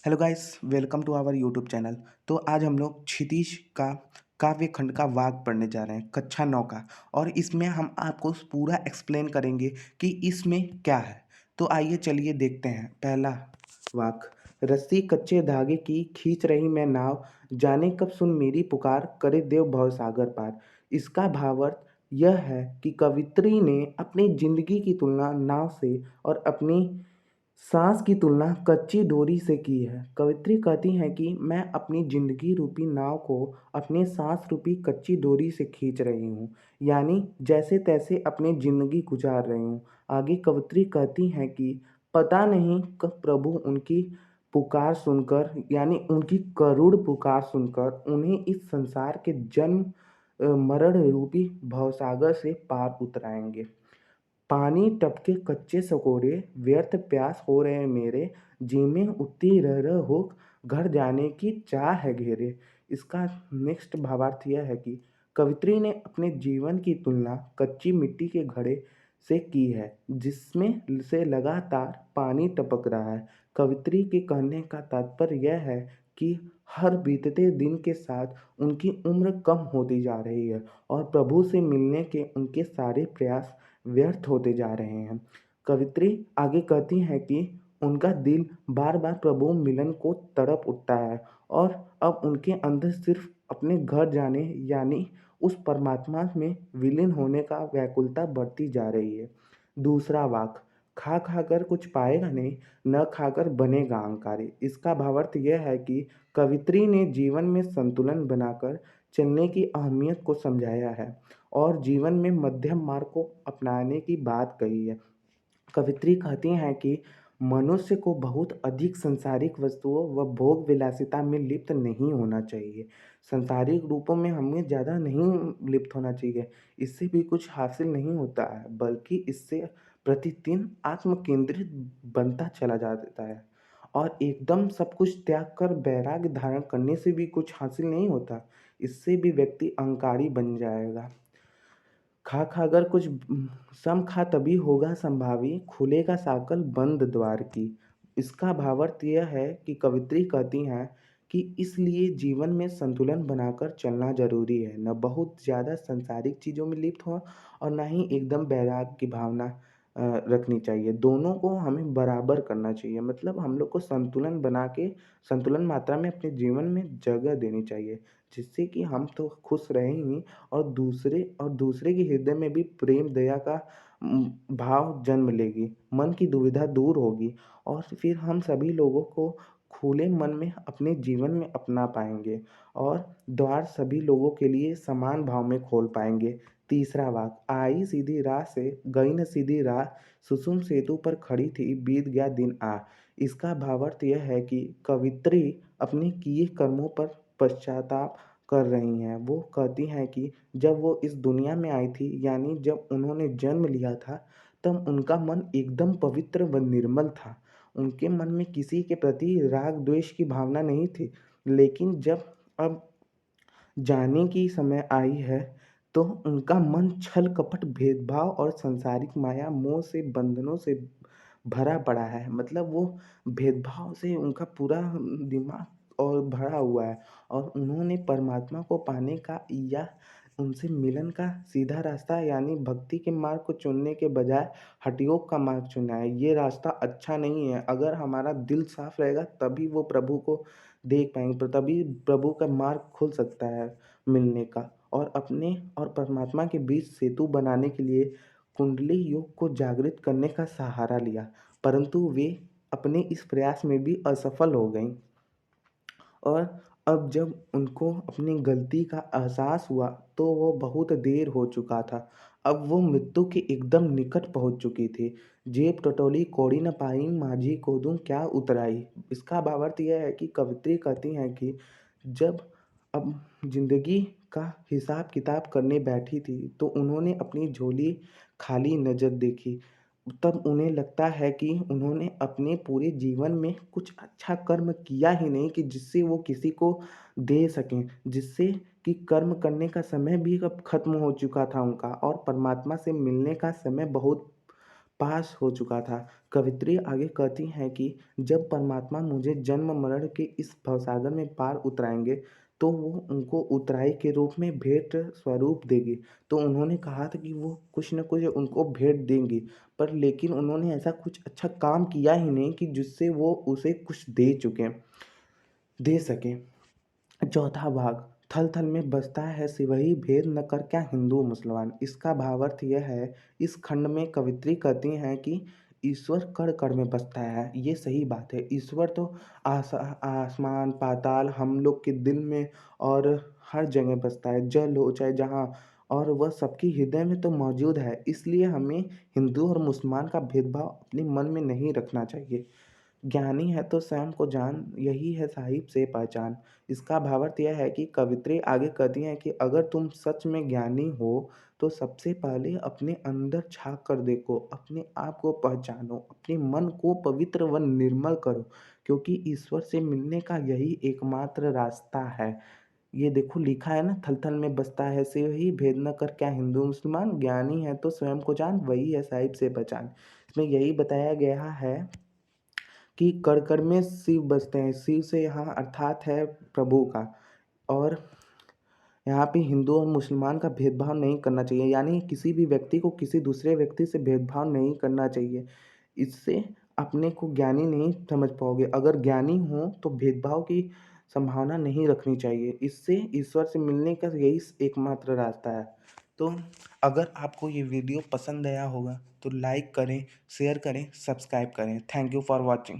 Hello guys, welcome to our YouTube channel. तो आज हम लोग क्षितिज का काव्य खंड का वाक पढ़ने जा रहे हैं, कक्षा 9 का। और इसमें हम आपको पूरा एक्सप्लेन करेंगे कि इसमें क्या है। तो आइए चलिए देखते हैं। पहला वाक। रस्सी कच्चे धागे की खींच रही मैं नाव, जाने कब सुन मेरी पुकार, करे देव भवसागर पार। इसका भावार्थ यह है कि कवित्री ने अपनी जिंदगी की तुलना नाव से और अपनी सांस की तुलना कच्ची डोरी से की है। कवित्री कहती हैं कि मैं अपनी जिंदगी रूपी नाव को अपने सांस रूपी कच्ची डोरी से खींच रही हूँ, यानी जैसे तैसे अपनी जिंदगी गुजार रही हूँ। आगे कवित्री कहती हैं कि पता नहीं कब प्रभु उनकी पुकार सुनकर, यानी उनकी करुण पुकार सुनकर उन्हें इस संसार के जन्म मरण रूपी भवसागर से पार उतराएंगे। पानी टपके कच्चे सकोरे, व्यर्थ प्यास हो रहे मेरे, जी में उतनी रह रह हो, घर जाने की चाह है घेरे। इसका नेक्स्ट भावार्थ यह है कि कवित्री ने अपने जीवन की तुलना कच्ची मिट्टी के घड़े से की है, जिसमें से लगातार पानी टपक रहा है। कवित्री के कहने का तात्पर्य यह है कि हर बीतते दिन के साथ उनकी उम्र कम होती जा रही है और प्रभु से मिलने के उनके सारे प्रयास व्यर्थ होते जा रहे हैं। कवित्री आगे कहती हैं कि उनका दिल बार बार प्रभु मिलन को तड़प उठता है और अब उनके अंदर सिर्फ अपने घर जाने, यानी उस परमात्मा में विलीन होने का व्याकुलता बढ़ती जा रही है। दूसरा वाक। खा खाकर कुछ पाएगा नहीं, न खाकर बनेगा अहंकारी। इसका भावार्थ यह है कि कवित्री ने जीवन में संतुलन बनाकर चलने की अहमियत को समझाया है और जीवन में मध्यम मार्ग को अपनाने की बात कही है। कवित्री कहती हैं कि मनुष्य को बहुत अधिक सांसारिक वस्तुओं व भोग विलासिता में लिप्त नहीं होना चाहिए। सांसारिक रूपों में हमें ज़्यादा नहीं लिप्त होना चाहिए। इससे भी कुछ हासिल नहीं होता है, बल्कि इससे प्रतिदिन आत्म केंद्रित बनता चला जाता है। और एकदम सब कुछ त्याग कर वैराग्य धारण करने से भी कुछ हासिल नहीं होता। इससे भी व्यक्ति अहंकारी बन जाएगा। खा खाकर कुछ सम खा तभी होगा संभावी, खुलेगा साकल बंद द्वार की। इसका भावार्थ यह है कि कवित्री कहती हैं कि इसलिए जीवन में संतुलन बनाकर चलना जरूरी है। न बहुत ज़्यादा सांसारिक चीज़ों में लिप्त हो और ना ही एकदम वैराग्य की भावना रखनी चाहिए। दोनों को हमें बराबर करना चाहिए। मतलब हम लोग को संतुलन बना के संतुलन मात्रा में अपने जीवन में जगह देनी चाहिए, जिससे कि हम तो खुश रहें ही और दूसरे के हृदय में भी प्रेम दया का भाव जन्म लेगी। मन की दुविधा दूर होगी और फिर हम सभी लोगों को खुले मन में अपने जीवन में अपना पाएंगे और द्वार सभी लोगों के लिए समान भाव में खोल पाएंगे। तीसरा वाक। आई सीधी राह से गई न सीधी राह, सुसुम सेतु पर खड़ी थी बीत गया दिन आ। इसका भावार्थ यह है कि कवित्री अपने किए कर्मों पर पश्चाताप कर रही हैं। वो कहती हैं कि जब वो इस दुनिया में आई थी, यानी जब उन्होंने जन्म लिया था, तब उनका मन एकदम पवित्र व निर्मल था। उनके मन में किसी के प्रति राग द्वेष की भावना नहीं थी। लेकिन जब अब जाने की समय आई है, तो उनका मन छल कपट भेदभाव और सांसारिक माया मोह से बंधनों से भरा पड़ा है। मतलब वो भेदभाव से उनका पूरा दिमाग और भरा हुआ है और उन्होंने परमात्मा को पाने का या उनसे मिलन का सीधा रास्ता, यानी भक्ति के मार्ग को चुनने के बजाय हठयोग का मार्ग चुना है। ये रास्ता अच्छा नहीं है। अगर हमारा दिल साफ रहेगा तभी वो प्रभु को देख पाएंगे, तभी प्रभु का मार्ग खुल सकता है मिलने का। और अपने और परमात्मा के बीच सेतु बनाने के लिए कुंडली योग को जागृत करने का सहारा लिया, परंतु वे अपने इस प्रयास में भी असफल हो गईं। और अब जब उनको अपनी गलती का एहसास हुआ, तो वो बहुत देर हो चुका था। अब वो मृत्यु के एकदम निकट पहुँच चुकी थी। जेब टटोली कौड़ी न पाई, माझी को दूँ क्या उतराई। इसका भावार्थ यह है कि कवित्री कहती हैं कि जब अब ज़िंदगी का हिसाब किताब करने बैठी थी, तो उन्होंने अपनी झोली खाली नज़र देखी। तब उन्हें लगता है कि उन्होंने अपने पूरे जीवन में कुछ अच्छा कर्म किया ही नहीं कि जिससे वो किसी को दे सकें, जिससे कि कर्म करने का समय भी अब खत्म हो चुका था उनका और परमात्मा से मिलने का समय बहुत पास हो चुका था। कवित्री आगे कहती हैं कि जब परमात्मा मुझे जन्म मरण के इस भवसागर में पार उतराएँगे, तो वो उनको उतराई के रूप में भेंट स्वरूप देगी। तो उन्होंने कहा था कि वो कुछ न कुछ उनको भेंट देंगी, पर लेकिन उन्होंने ऐसा कुछ अच्छा काम किया ही नहीं कि जिससे वो उसे कुछ दे सकें। चौथा भाग, थल थल में बसता है सिवही भेद न कर क्या हिंदू मुसलमान। इसका भावार्थ यह है, इस खंड में कवित्री कहती हैं कि ईश्वर कण कण में बसता है। ये सही बात है। ईश्वर तो आसमान पाताल हम लोग के दिल में और हर जगह बसता है, जल हो चाहे जहाँ, और वह सबकी हृदय में तो मौजूद है। इसलिए हमें हिंदू और मुसलमान का भेदभाव अपने मन में नहीं रखना चाहिए। ज्ञानी है तो स्वयं को जान, यही है साहिब से पहचान। इसका भावार्थ यह है कि कवित्री आगे कहती हैं कि अगर तुम सच में ज्ञानी हो, तो सबसे पहले अपने अंदर झाँक कर देखो, अपने आप को पहचानो, अपने मन को पवित्र व निर्मल करो, क्योंकि ईश्वर से मिलने का यही एकमात्र रास्ता है। ये देखो लिखा है ना, थल-थल में बसता है शिव ही, भेद न कर क्या हिंदू मुसलमान, ज्ञानी है तो स्वयं को जान, वही है साहिब से पहचान। इसमें यही बताया गया है कि कण-कण में शिव बसते हैं। शिव से यहाँ अर्थात है प्रभु का। और यहाँ पे हिंदू और मुसलमान का भेदभाव नहीं करना चाहिए, यानी किसी भी व्यक्ति को किसी दूसरे व्यक्ति से भेदभाव नहीं करना चाहिए। इससे अपने को ज्ञानी नहीं समझ पाओगे। अगर ज्ञानी हो तो भेदभाव की संभावना नहीं रखनी चाहिए। इससे ईश्वर से मिलने का यही एकमात्र रास्ता है। तो अगर आपको ये वीडियो पसंद आया होगा तो लाइक करें, शेयर करें, सब्सक्राइब करें। Thank you for watching.